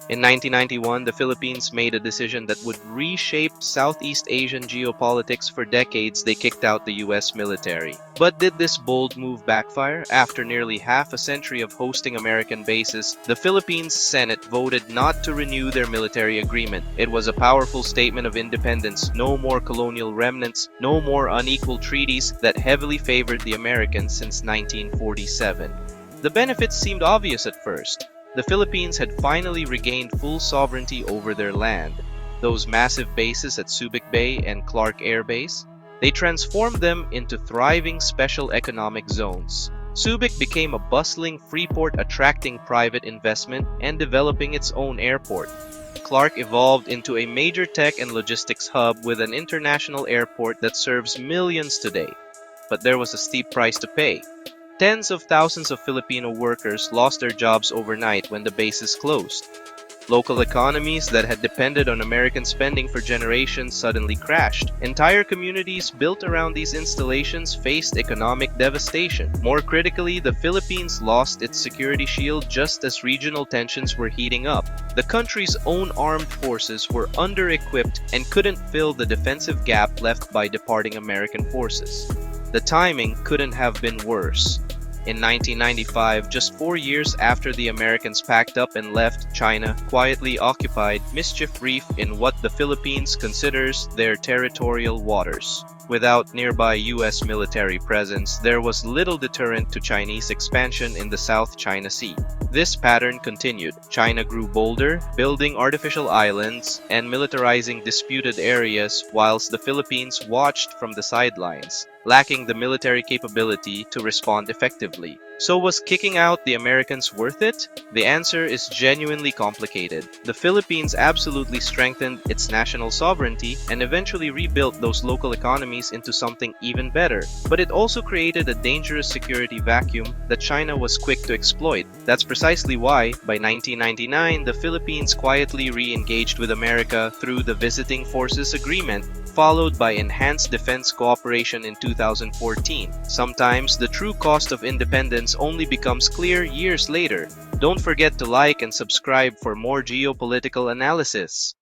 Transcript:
In 1991, the Philippines made a decision that would reshape Southeast Asian geopolitics. For decades. They kicked out the US military. But did this bold move backfire? After nearly half a century of hosting American bases, the Philippines Senate voted not to renew their military agreement. It was a powerful statement of independence. No more colonial remnants, no more unequal treaties that heavily favored the Americans since 1947. The benefits seemed obvious at first. The Philippines had finally regained full sovereignty over their land. Those massive bases at Subic Bay and Clark Air Base, they transformed them into thriving special economic zones. Subic became a bustling free port attracting private investment and developing its own airport. Clark evolved into a major tech and logistics hub with an international airport that serves millions today. But there was a steep price to pay. Tens of thousands of Filipino workers lost their jobs overnight when the bases closed. Local economies that had depended on American spending for generations suddenly crashed. Entire communities built around these installations faced economic devastation. More critically, the Philippines lost its security shield just as regional tensions were heating up. The country's own armed forces were under-equipped and couldn't fill the defensive gap left by departing American forces. The timing couldn't have been worse. In 1995, just 4 years after the Americans packed up and left, China quietly occupied Mischief Reef in what the Philippines considers their territorial waters. Without nearby US military presence, there was little deterrent to Chinese expansion in the South China Sea. This pattern continued. China grew bolder, building artificial islands and militarizing disputed areas, whilst the Philippines watched from the sidelines, lacking the military capability to respond effectively. So was kicking out the Americans worth it? The answer is genuinely complicated. The Philippines absolutely strengthened its national sovereignty and eventually rebuilt those local economies into something even better. But it also created a dangerous security vacuum that China was quick to exploit. That's precisely why, by 1999, the Philippines quietly re-engaged with America through the Visiting Forces Agreement, followed by enhanced defense cooperation in 2014. Sometimes, the true cost of independence only becomes clear years later. Don't forget to like and subscribe for more geopolitical analysis.